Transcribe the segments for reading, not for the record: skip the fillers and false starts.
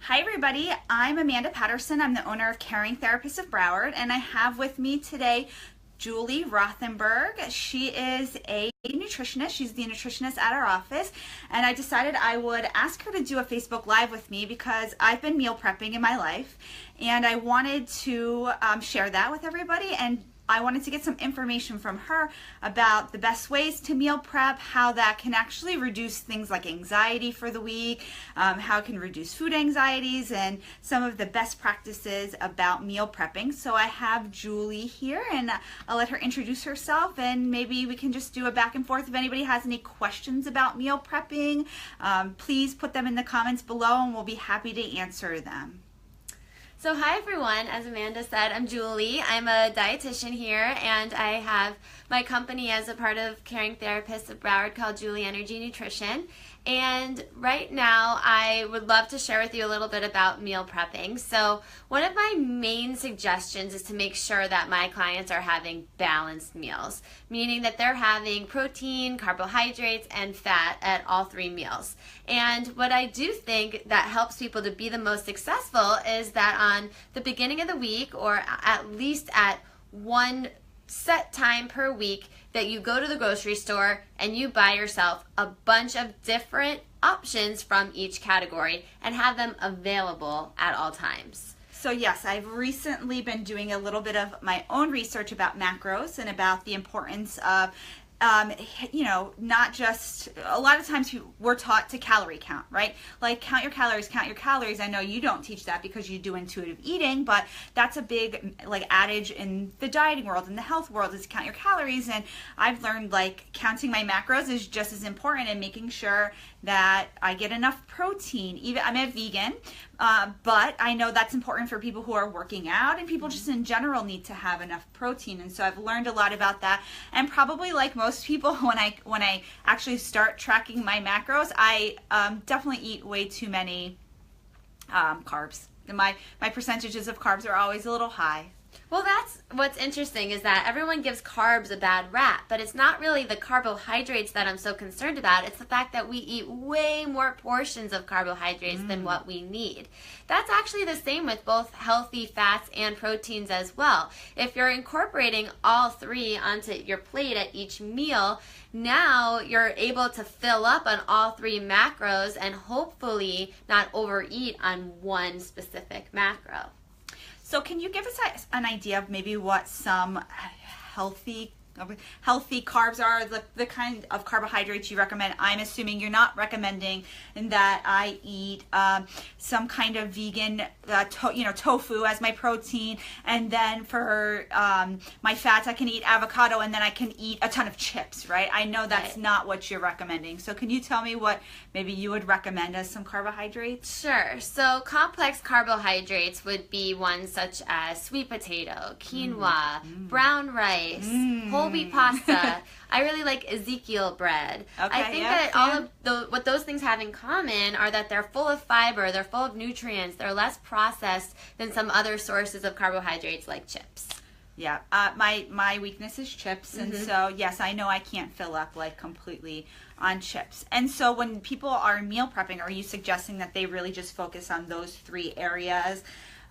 Hi everybody, I'm Amanda Patterson. I'm the owner of Caring Therapists of Broward, and I have with me today Julie Rothenberg. She is a nutritionist. She's the nutritionist at our office, and I decided I would ask her to do a Facebook Live with me because I've been meal prepping in my life, and I wanted to share that with everybody, and I wanted to get some information from her about the best ways to meal prep, how that can actually reduce things like anxiety for the week, how it can reduce food anxieties, and some of the best practices about meal prepping. So I have Julie here, and I'll let her introduce herself, and maybe we can just do a back and forth. If anybody has any questions about meal prepping, please put them in the comments below, and we'll be happy to answer them. So hi everyone, as Amanda said, I'm Julie. I'm a dietitian here, and I have my company as a part of Caring Therapists of Broward called Julie Energy Nutrition. And right now I would love to share with you a little bit about meal prepping. So one of my main suggestions is to make sure that my clients are having balanced meals, meaning that they're having protein, carbohydrates, and fat at all three meals. And what I do think that helps people to be the most successful is that on the beginning of the week, or at least at one set time per week, that you go to the grocery store and you buy yourself a bunch of different options from each category and have them available at all times. So yes, I've recently been doing a little bit of my own research about macros and about the importance of not just, a lot of times we're taught to calorie count, right? Like count your calories, count your calories. I know you don't teach that because you do intuitive eating, but that's a big adage in the dieting world, in the health world, is count your calories. And I've learned counting my macros is just as important, and making sure that I get enough protein. I'm a vegan, but I know that's important for people who are working out, and people just in general need to have enough protein. And so I've learned a lot about that, and probably like most people, when I actually start tracking my macros, I definitely eat way too many carbs. My percentages of carbs are always a little high. Well, that's what's interesting, is that everyone gives carbs a bad rap, but it's not really the carbohydrates that I'm so concerned about. It's the fact that we eat way more portions of carbohydrates than what we need. That's actually the same with both healthy fats and proteins as well. If you're incorporating all three onto your plate at each meal, now you're able to fill up on all three macros and hopefully not overeat on one specific macro. So can you give us an idea of maybe what some healthy carbs are, the kind of carbohydrates you recommend? I'm assuming you're not recommending that I eat some kind of vegan tofu as my protein, and then for my fats I can eat avocado, and then I can eat a ton of chips, right? I know that's not what you're recommending. So can you tell me what maybe you would recommend as some carbohydrates? Sure. So complex carbohydrates would be ones such as sweet potato, quinoa, brown rice, whole wheat pasta. I really like Ezekiel bread. Okay, I think that all of what those things have in common are that they're full of fiber, they're full of nutrients, they're less processed than some other sources of carbohydrates like chips. Yeah, my weakness is chips, and so yes, I know I can't fill up completely on chips. And so when people are meal prepping, are you suggesting that they really just focus on those three areas?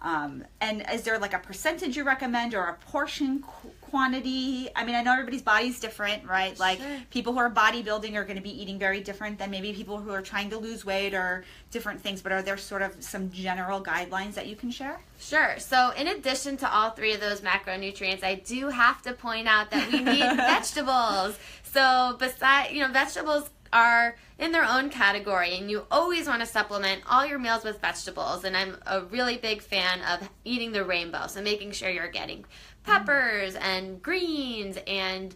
And is there a percentage you recommend, or a portion quantity? I mean, I know everybody's body's different, right? Sure. People who are bodybuilding are going to be eating very different than maybe people who are trying to lose weight, or different things. But are there sort of some general guidelines that you can share? Sure. So in addition to all three of those macronutrients, I do have to point out that we need vegetables. So vegetables are in their own category, and you always want to supplement all your meals with vegetables. And I'm a really big fan of eating the rainbow, so making sure you're getting peppers and greens and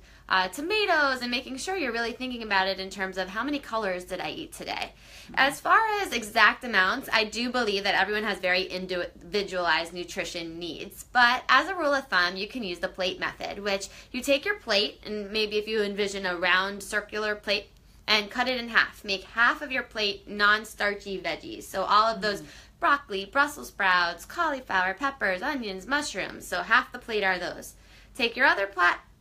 tomatoes, and making sure you're really thinking about it in terms of how many colors did I eat today. As far as exact amounts, I do believe that everyone has very individualized nutrition needs, but as a rule of thumb, you can use the plate method, which you take your plate, and maybe if you envision a round circular plate, and cut it in half. Make half of your plate non-starchy veggies. So all of those broccoli, Brussels sprouts, cauliflower, peppers, onions, mushrooms. So half the plate are those. Take your other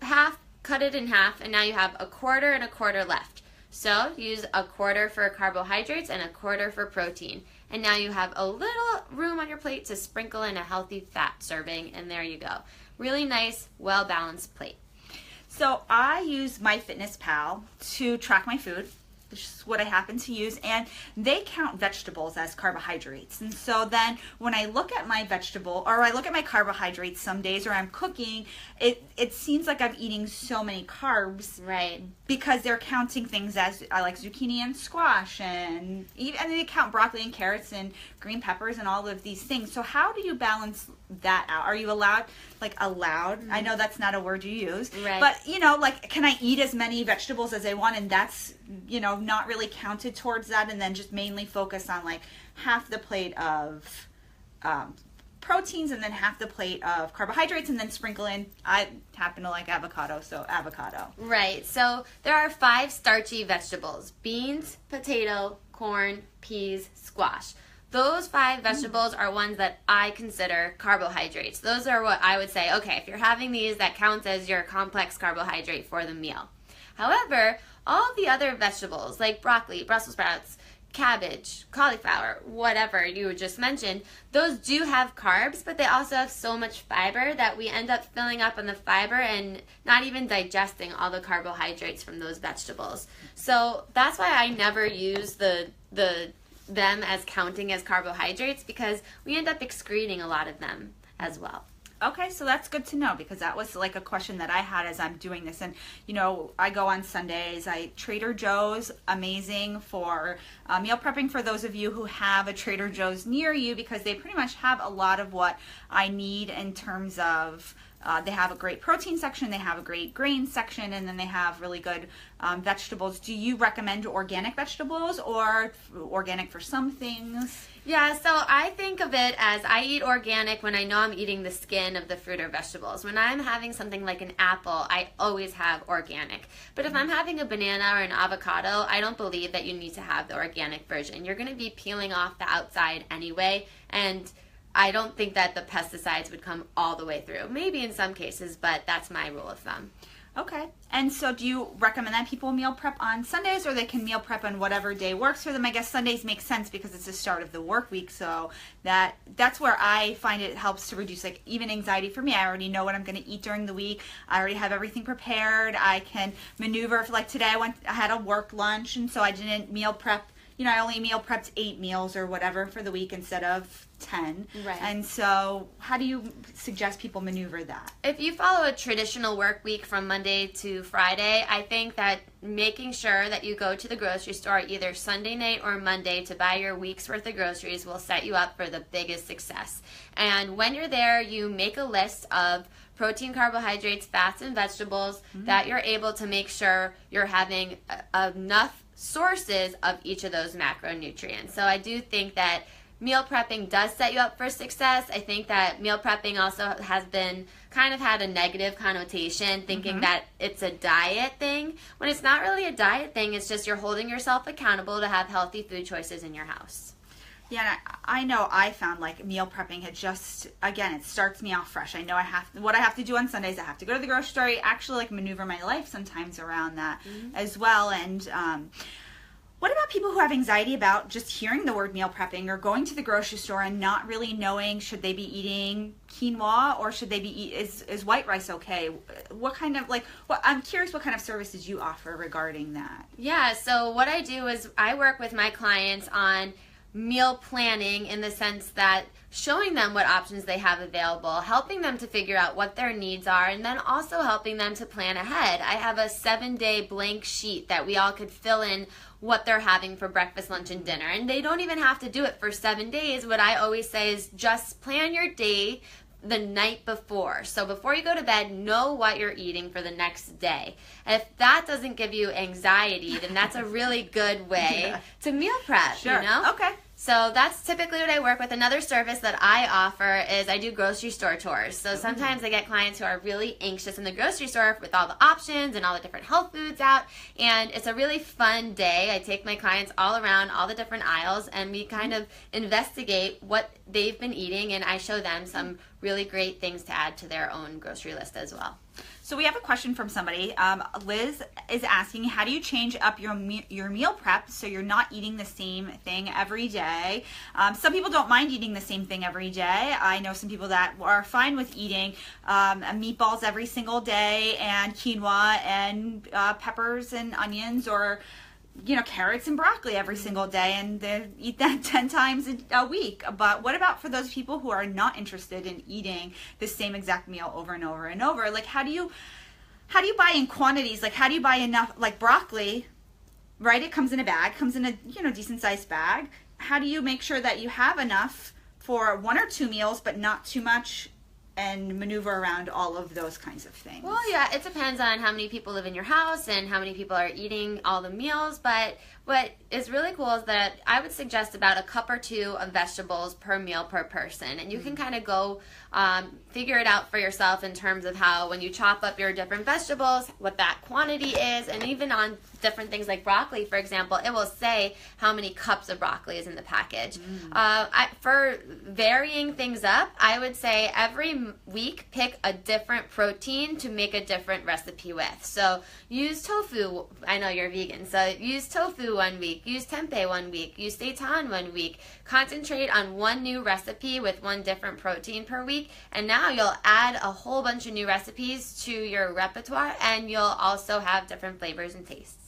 half, cut it in half, and now you have a quarter and a quarter left. So use a quarter for carbohydrates and a quarter for protein. And now you have a little room on your plate to sprinkle in a healthy fat serving, and there you go. Really nice, well-balanced plate. So I use MyFitnessPal to track my food. This is what I happen to use, and they count vegetables as carbohydrates. And so then when I look at my vegetable, or I look at my carbohydrates some days, or I'm cooking, it seems like I'm eating so many carbs. Right. Because they're counting things as, I like zucchini and squash, and they count broccoli and carrots and green peppers and all of these things. So how do you balance that out? Are you allowed? Mm-hmm. I know that's not a word you use. Right. But, can I eat as many vegetables as I want, and that's, not really counted towards that, and then just mainly focus on half the plate of proteins and then half the plate of carbohydrates, and then sprinkle in, I happen to like avocado, so avocado. Right. So there are 5 starchy vegetables: beans, potato, corn, peas, squash. Those 5 vegetables are ones that I consider carbohydrates. Those are what I would say, okay, if you're having these, that counts as your complex carbohydrate for the meal. However, all the other vegetables like broccoli, Brussels sprouts, cabbage, cauliflower, whatever you just mentioned, those do have carbs, but they also have so much fiber that we end up filling up on the fiber and not even digesting all the carbohydrates from those vegetables. So that's why I never use them as counting as carbohydrates, because we end up excreting a lot of them as well. Okay, so that's good to know, because that was a question that I had as I'm doing this. And, I go on Sundays. Trader Joe's, amazing for meal prepping for those of you who have a Trader Joe's near you, because they pretty much have a lot of what I need in terms of they have a great protein section, they have a great grain section, and then they have really good vegetables. Do you recommend organic vegetables, or organic for some things? Yeah, so I think of it as I eat organic when I know I'm eating the skin of the fruit or vegetables. When I'm having something like an apple, I always have organic. But if I'm having a banana or an avocado, I don't believe that you need to have the organic version. You're going to be peeling off the outside anyway, and I don't think that the pesticides would come all the way through. Maybe in some cases, but that's my rule of thumb. Okay. And so do you recommend that people meal prep on Sundays, or they can meal prep on whatever day works for them? I guess Sundays make sense because it's the start of the work week, so that's where I find it helps to reduce even anxiety for me. I already know what I'm going to eat during the week. I already have everything prepared. I can maneuver. Today I had a work lunch, and so I didn't meal prep. I only meal prepped 8 meals or whatever for the week instead of 10. Right. And so how do you suggest people maneuver that? If you follow a traditional work week from Monday to Friday, I think that making sure that you go to the grocery store either Sunday night or Monday to buy your week's worth of groceries will set you up for the biggest success. And when you're there, you make a list of protein, carbohydrates, fats, and vegetables that you're able to make sure you're having enough sources of each of those macronutrients. So I do think that meal prepping does set you up for success. I think that meal prepping also has been kind of had a negative connotation, thinking that it's a diet thing, when it's not really a diet thing. It's just you're holding yourself accountable to have healthy food choices in your house. Yeah, I know I found meal prepping had just, again, it starts me off fresh. I know what I have to do on Sundays. I have to go to the grocery store. I actually maneuver my life sometimes around that as well. And what about people who have anxiety about just hearing the word meal prepping, or going to the grocery store and not really knowing, should they be eating quinoa, or should they be is white rice okay? What kind of I'm curious what kind of services you offer regarding that. Yeah, so what I do is I work with my clients on meal planning, in the sense that showing them what options they have available, helping them to figure out what their needs are, and then also helping them to plan ahead. I have a 7-day blank sheet that we all could fill in what they're having for breakfast, lunch, and dinner. And they don't even have to do it for 7 days. What I always say is just plan your day the night before. So before you go to bed, know what you're eating for the next day. And if that doesn't give you anxiety, then that's a really good way to meal prep. Sure. Okay. So that's typically what I work with. Another service that I offer is I do grocery store tours. So sometimes I get clients who are really anxious in the grocery store with all the options and all the different health foods out. And it's a really fun day. I take my clients all around all the different aisles, and we kind of investigate what they've been eating, and I show them some really great things to add to their own grocery list as well. So we have a question from somebody. Liz is asking, how do you change up your meal prep so you're not eating the same thing every day? Some people don't mind eating the same thing every day. I know some people that are fine with eating meatballs every single day and quinoa and peppers and onions, or carrots and broccoli every single day, and they eat that 10 times a week. But what about for those people who are not interested in eating the same exact meal over and over and over? Like, how do you buy in quantities? Like, how do you buy enough? Like broccoli, right? It comes in a bag, comes in a decent sized bag. How do you make sure that you have enough for 1 or 2 meals, but not too much, and maneuver around all of those kinds of things? Well, yeah, it depends on how many people live in your house and how many people are eating all the meals. But what is really cool is that I would suggest about a cup or 2 of vegetables per meal per person. And you can kind of go figure it out for yourself in terms of how, when you chop up your different vegetables, what that quantity is. And even on different things like broccoli, for example, it will say how many cups of broccoli is in the package. For varying things up, I would say every week pick a different protein to make a different recipe with. So use tofu. I know you're vegan, so use tofu one week, use tempeh one week, use seitan one week. Concentrate on one new recipe with one different protein per week, and now you'll add a whole bunch of new recipes to your repertoire, and you'll also have different flavors and tastes.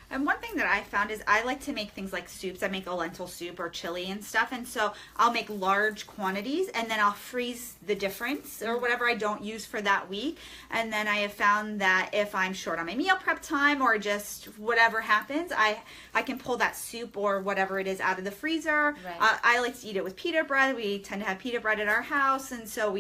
And one thing that I found is I like to make things like soups. I make a lentil soup or chili and stuff, and so I'll make large quantities, and then I'll freeze the difference or whatever I don't use for that week. And then I have found that if I'm short on my meal prep time or just whatever happens, I can pull that soup or whatever it is out of the freezer. Right. I like to eat it with pita bread. We tend to have pita bread at our house, and so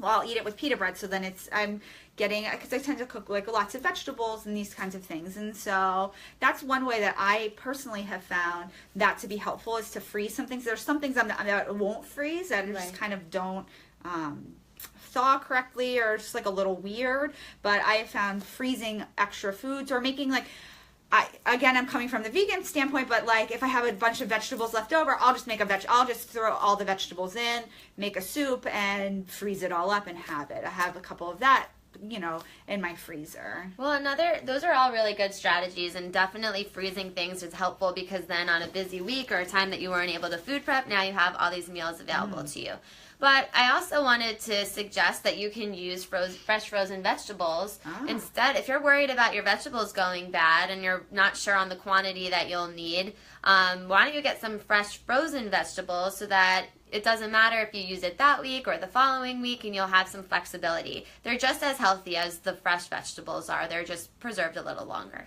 I'll eat it with pita bread. So then I'm getting, because I tend to cook like lots of vegetables and these kinds of things, and so that's one way that I personally have found that to be helpful, is to freeze some things. There's some things that won't freeze, that just kind of don't thaw correctly, or just like a little weird. But I have found freezing extra foods, or making like, I'm coming from the vegan standpoint, but like if I have a bunch of vegetables left over, I'll just I'll just throw all the vegetables in, make a soup, and freeze it all up and have it. I have a couple of that, in my freezer. Well, those are all really good strategies, and definitely freezing things is helpful, because then on a busy week or a time that you weren't able to food prep, now you have all these meals available to you. But I also wanted to suggest that you can use fresh frozen vegetables instead. If you're worried about your vegetables going bad and you're not sure on the quantity that you'll need, why don't you get some fresh frozen vegetables, so that it doesn't matter if you use it that week or the following week, and you'll have some flexibility. They're just as healthy as the fresh vegetables are. They're just preserved a little longer.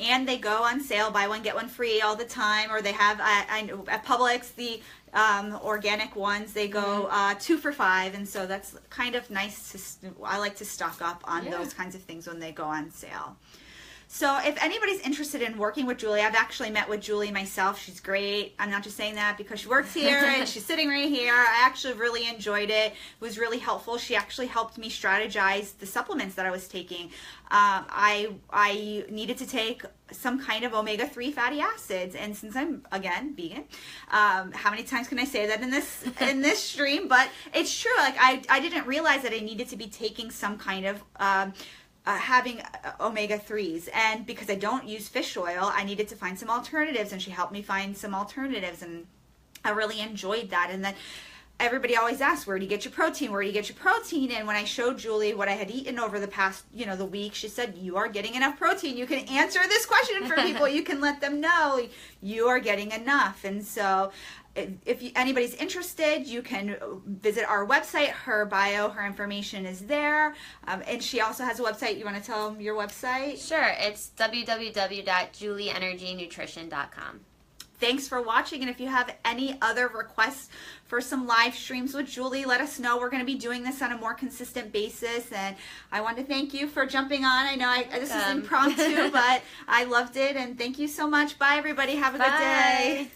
And they go on sale, buy one, get one free all the time. Or they have, at Publix, the organic ones, they go 2 for $5. And so that's kind of nice. I like to stock up on those kinds of things when they go on sale. So if anybody's interested in working with Julie, I've actually met with Julie myself. She's great. I'm not just saying that because she works here and she's sitting right here. I actually really enjoyed it. It was really helpful. She actually helped me strategize the supplements that I was taking. I needed to take some kind of omega-3 fatty acids, and since I'm again vegan, how many times can I say that in this stream? But it's true. Like I didn't realize that I needed to be taking some kind of having omega-3s, and because I don't use fish oil, I needed to find some alternatives, and she helped me find some alternatives, and I really enjoyed that. And then everybody always asks, where do you get your protein? Where do you get your protein? And when I showed Julie what I had eaten over the past, the week, she said, you are getting enough protein. You can answer this question for people. You can let them know you are getting enough. And so if anybody's interested, you can visit our website. Her bio, her information is there. And she also has a website. You want to tell them your website? Sure. It's www.julieenergynutrition.com. Thanks for watching, and if you have any other requests for some live streams with Julie, let us know. We're going to be doing this on a more consistent basis, and I want to thank you for jumping on. I know this is impromptu, but I loved it, and thank you so much. Bye, everybody. Have a good day.